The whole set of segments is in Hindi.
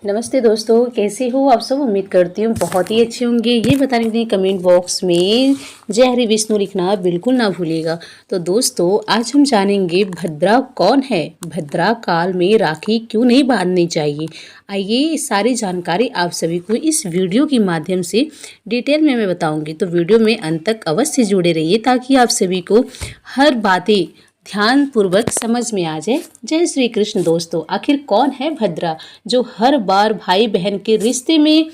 नमस्ते दोस्तों, कैसे हो आप सब। उम्मीद करती हूँ बहुत ही अच्छे होंगे। ये बताने के लिए कमेंट बॉक्स में जय हरि विष्णु लिखना बिल्कुल ना भूलिएगा। तो दोस्तों, आज हम जानेंगे भद्रा कौन है, भद्रा काल में राखी क्यों नहीं बांधनी चाहिए। आइए सारी जानकारी आप सभी को इस वीडियो के माध्यम से डिटेल में मैं बताऊंगी। तो वीडियो में अंत तक अवश्य जुड़े रहिए ताकि आप सभी को हर बातें ध्यान पूर्वक समझ में आ जाए। जय श्री कृष्ण। दोस्तों, आखिर कौन है भद्रा जो हर बार भाई बहन के रिश्ते में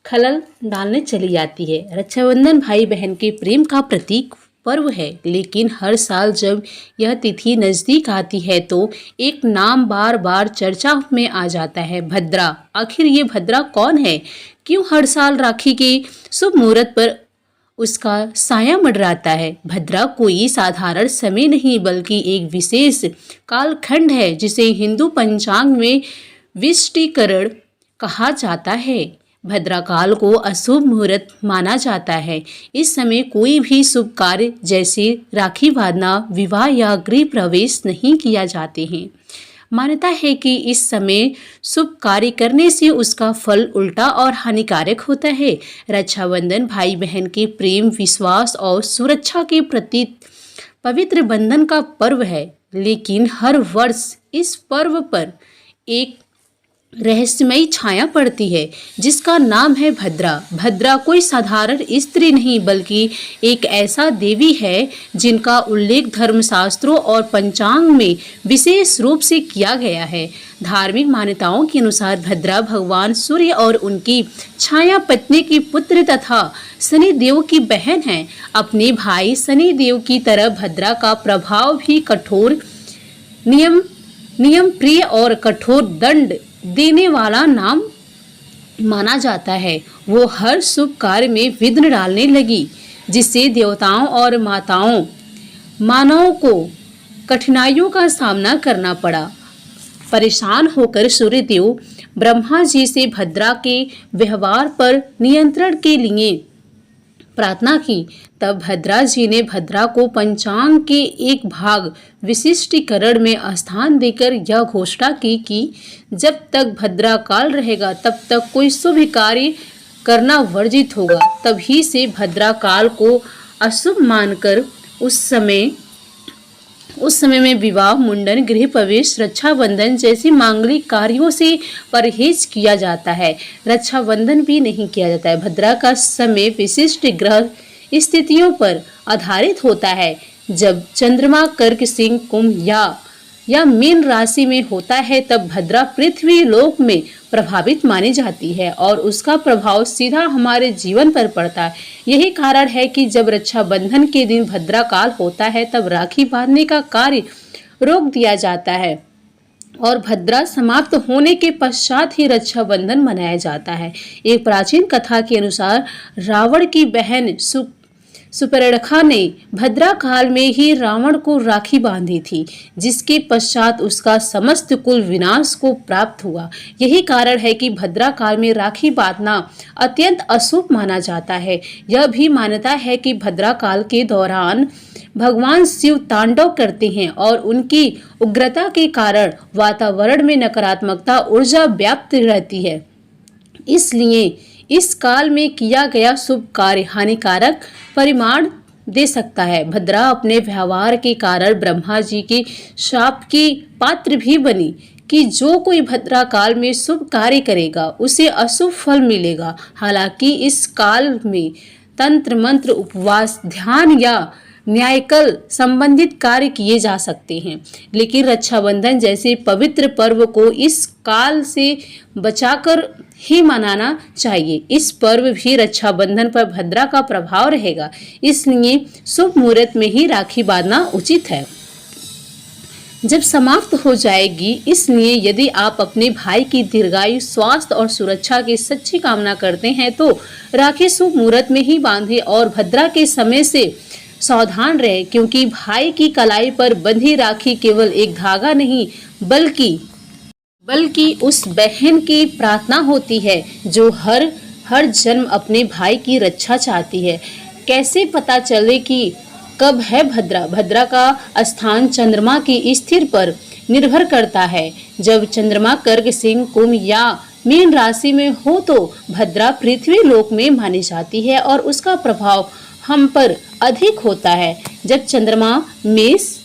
खलल डालने चली जाती है। रक्षाबंधन भाई बहन के प्रेम का प्रतीक पर्व है, लेकिन हर साल जब यह तिथि नजदीक आती है तो एक नाम बार बार चर्चा में आ जाता है, भद्रा। आखिर ये भद्रा कौन है, क्यों हर साल राखी के शुभ मुहूर्त पर उसका साया मंडराता है। भद्रा कोई साधारण समय नहीं बल्कि एक विशेष कालखंड है जिसे हिंदू पंचांग में विष्टिकरण कहा जाता है। भद्रा काल को अशुभ मुहूर्त माना जाता है। इस समय कोई भी शुभ कार्य जैसे राखी बांधना, विवाह या गृह प्रवेश नहीं किया जाते हैं। मान्यता है कि इस समय शुभ कार्य करने से उसका फल उल्टा और हानिकारक होता है। रक्षाबंधन भाई बहन के प्रेम, विश्वास और सुरक्षा के प्रति पवित्र बंधन का पर्व है, लेकिन हर वर्ष इस पर्व पर एक रहस्यमयी छाया पड़ती है जिसका नाम है भद्रा। भद्रा कोई साधारण स्त्री नहीं बल्कि एक ऐसा देवी है जिनका उल्लेख धर्मशास्त्रों और पंचांग में विशेष रूप से किया गया है। धार्मिक मान्यताओं के अनुसार भद्रा भगवान सूर्य और उनकी छाया पत्नी की पुत्र तथा शनि देव की बहन है। अपने भाई शनि देव की तरह भद्रा का प्रभाव भी कठोर नियम प्रिय और कठोर दंड देने वाला नाम माना जाता है। वो हर शुभ कार्य में विघ्न डालने लगी, जिससे देवताओं और मानवों को कठिनाइयों का सामना करना पड़ा। परेशान होकर सूर्यदेव ब्रह्मा जी से भद्रा के व्यवहार पर नियंत्रण के लिए प्रार्थना की। तब भद्रा जी ने भद्रा को पंचांग के एक भाग विशिष्टीकरण में स्थान देकर यह घोषणा की कि जब तक भद्रा काल रहेगा तब तक कोई शुभ कार्य करना वर्जित होगा। तभी से भद्रा काल को अशुभ मानकर उस समय में विवाह, मुंडन, गृह प्रवेश, रक्षाबंधन जैसे मांगलिक कार्यों से परहेज किया जाता है। रक्षाबंधन भी नहीं किया जाता है। भद्रा का समय विशिष्ट ग्रह स्थितियों पर आधारित होता है। जब चंद्रमा कर्क, सिंह, कुंभ या मीन राशि में होता है तब भद्रा पृथ्वी लोक में प्रभावित मानी जाती है और उसका प्रभाव सीधा हमारे जीवन पर पड़ता है। यही कारण है कि जब रक्षाबंधन के दिन भद्रा काल होता है तब राखी बांधने का कार्य रोक दिया जाता है और भद्रा समाप्त होने के पश्चात ही रक्षाबंधन मनाया जाता है। एक प्राचीन कथा के अनुसार रावण की बहन सुपर्णखा ने भद्रा काल में ही रावण को राखी बांधी थी, जिसके पश्चात उसका समस्त कुल विनाश को प्राप्त हुआ। यही कारण है कि भद्रा काल में राखी बांधना अत्यंत अशुभ माना जाता है। यह भी मान्यता है कि भद्रा काल के दौरान भगवान शिव तांडव करते हैं और उनकी उग्रता के कारण वातावरण में नकारात्मकता ऊर्जा व्याप्त रहती है। इसलिए इस काल में किया गया शुभ कार्य हानिकारक परिणाम दे सकता है। भद्रा अपने व्यवहार के कारण ब्रह्मा जी के शाप की पात्र भी बनी कि जो कोई भद्रा काल में शुभ कार्य करेगा उसे अशुभ फल मिलेगा। हालांकि इस काल में तंत्र मंत्र, उपवास, ध्यान या न्यायकल संबंधित कार्य किए जा सकते हैं, लेकिन रक्षाबंधन जैसे पवित्र पर्व को इस काल से बचाकर ही मनाना चाहिए। इस पर्व भी रक्षाबंधन पर भद्रा का प्रभाव रहेगा, इसलिए शुभ मुहूर्त में ही राखी बांधना उचित है जब समाप्त हो जाएगी। इसलिए यदि आप अपने भाई की दीर्घायु, स्वास्थ्य और सुरक्षा की सच्ची कामना करते हैं तो राखी शुभ मुहूर्त में ही बांधे और भद्रा के समय से सावधान रहे, क्योंकि भाई की कलाई पर बंधी राखी केवल एक धागा नहीं बल्कि उस बहन की प्रार्थना होती है जो हर जन्म अपने भाई की रक्षा चाहती है। कैसे पता चले कि कब है भद्रा? भद्रा का स्थान चंद्रमा की स्थिति पर निर्भर करता है। जब चंद्रमा कर्क, सिंह, कुंभ या मीन राशि में हो तो भद्रा पृथ्वी लोक में मानी जाती है और उसका प्रभाव हम पर अधिक होता है। जब चंद्रमा मेष,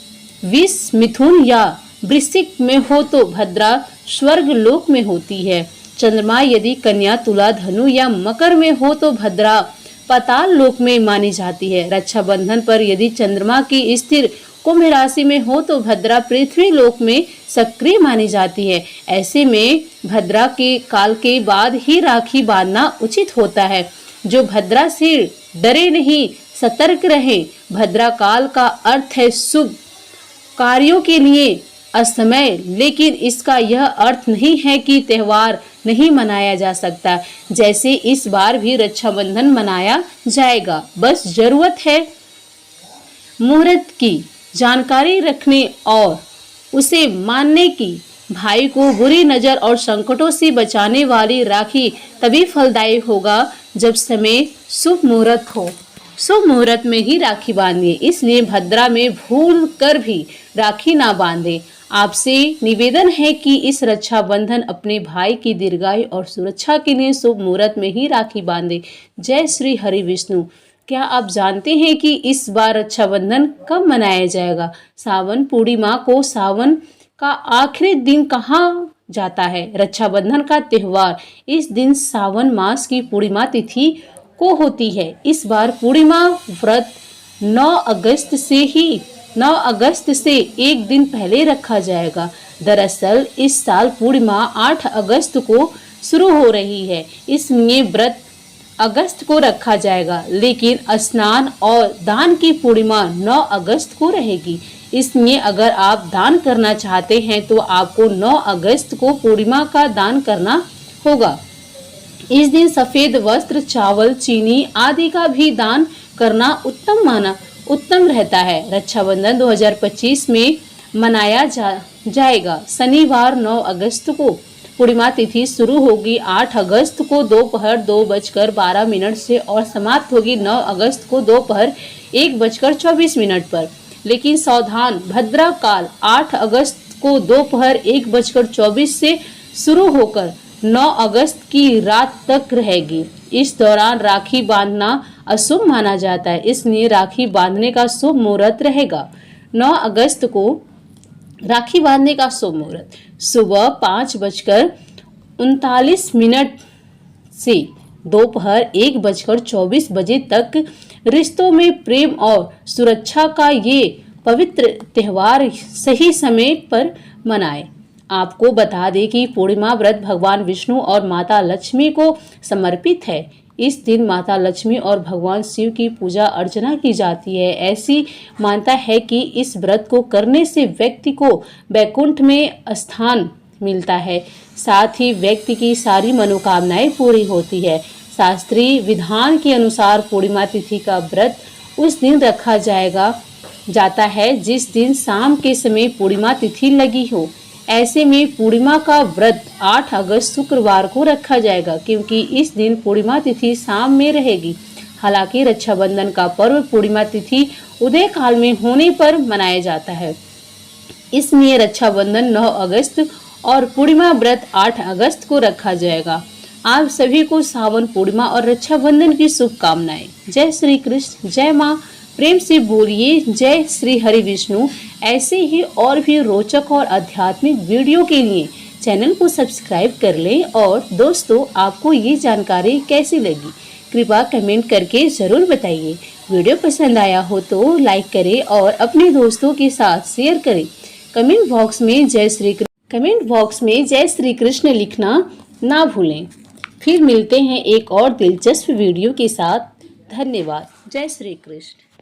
विष, मिथुन या वृश्चिक में हो तो भद्रा स्वर्ग लोक में होती है। चंद्रमा यदि कन्या, तुला, धनु या मकर में हो तो भद्रा पाताल लोक में मानी जाती है। रक्षाबंधन पर यदि चंद्रमा की स्थिर कुंभ राशि में हो तो भद्रा पृथ्वी लोक में सक्रिय मानी जाती है। ऐसे में भद्रा के काल के बाद ही राखी बांधना उचित होता है। जो भद्रा से डरे नहीं, सतर्क रहे। भद्रा काल का अर्थ है शुभ कार्यों के लिए असमय, लेकिन इसका यह अर्थ नहीं है कि त्योहार नहीं मनाया जा सकता। जैसे इस बार भी रक्षाबंधन मनाया जाएगा, बस जरूरत है मुहूर्त की जानकारी रखने और उसे मानने की। भाई को बुरी नजर और संकटों से बचाने वाली राखी तभी फलदायी होगा जब समय शुभ मुहूर्त हो। शुभ मुहूर्त में ही राखी बांधिए, इसलिए भद्रा में भूल कर भी राखी ना बांधे। आपसे निवेदन है कि इस रक्षाबंधन अपने भाई की दीर्घायु और सुरक्षा के लिए शुभ मुहूर्त में ही राखी बांधे। जय श्री हरि विष्णु। क्या आप जानते हैं कि इस बार रक्षाबंधन कब मनाया जाएगा? सावन पूर्णिमा को सावन का आखिरी दिन कहा जाता है। रक्षाबंधन का त्योहार इस दिन सावन मास की पूर्णिमा तिथि को होती है। इस बार पूर्णिमा व्रत 9 अगस्त से एक दिन पहले रखा जाएगा। दरअसल इस साल पूर्णिमा 8 अगस्त को शुरू हो रही है, इसलिए व्रत अगस्त को रखा जाएगा, लेकिन स्नान और दान की पूर्णिमा 9 अगस्त को रहेगी। इसलिए अगर आप दान करना चाहते हैं तो आपको 9 अगस्त को पूर्णिमा का दान करना होगा। इस दिन सफेद वस्त्र, चावल, चीनी आदि का भी दान करना उत्तम रहता है। रक्षाबंधन 2025 में मनाया जाएगा। शनिवार 9 अगस्त को पूर्णिमा तिथि शुरू होगी 8 अगस्त को दोपहर 2:12 से और समाप्त होगी 9 अगस्त को दोपहर 1:24 पर। लेकिन सावधान, भद्रा काल 8 अगस्त को दोपहर 1:24 से शुरू होकर 9 अगस्त की रात तक रहेगी। इस दौरान राखी बांधना अशुभ माना जाता है, इसलिए राखी बांधने का शुभ मुहूर्त रहेगा। 9 अगस्त को राखी बांधने का शुभ मुहूर्त सुबह 5:39 से दोपहर 1:24 बजे तक। रिश्तों में प्रेम और सुरक्षा का ये पवित्र त्योहार सही समय पर मनाएं। आपको बता दें कि पूर्णिमा व्रत भगवान विष्णु और माता लक्ष्मी को समर्पित है। इस दिन माता लक्ष्मी और भगवान शिव की पूजा अर्चना की जाती है। ऐसी मान्यता है कि इस व्रत को करने से व्यक्ति को वैकुंठ में स्थान मिलता है, साथ ही व्यक्ति की सारी मनोकामनाएं पूरी होती है। शास्त्रीय विधान के अनुसार पूर्णिमा तिथि का व्रत उस दिन रखा जाता है जिस दिन शाम के समय पूर्णिमा तिथि लगी हो। ऐसे में पूर्णिमा का व्रत 8 अगस्त शुक्रवार को रखा जाएगा, क्योंकि इस दिन पूर्णिमा तिथि शाम में रहेगी। हालांकि रक्षाबंधन का पर्व पूर्णिमा तिथि उदय काल में होने पर मनाया जाता है, इसलिए रक्षाबंधन 9 अगस्त और पूर्णिमा व्रत 8 अगस्त को रखा जाएगा। आप सभी को सावन पूर्णिमा और रक्षाबंधन की शुभकामनाएं। जय श्री कृष्ण, जय माँ। प्रेम से बोलिए जय श्री हरि विष्णु। ऐसे ही और भी रोचक और आध्यात्मिक वीडियो के लिए चैनल को सब्सक्राइब कर लें। और दोस्तों, आपको ये जानकारी कैसी लगी कृपया कमेंट करके ज़रूर बताइए। वीडियो पसंद आया हो तो लाइक करें और अपने दोस्तों के साथ शेयर करें। कमेंट बॉक्स में जय श्री कृष्ण लिखना ना भूलें। फिर मिलते हैं एक और दिलचस्प वीडियो के साथ। धन्यवाद। जय श्री कृष्ण।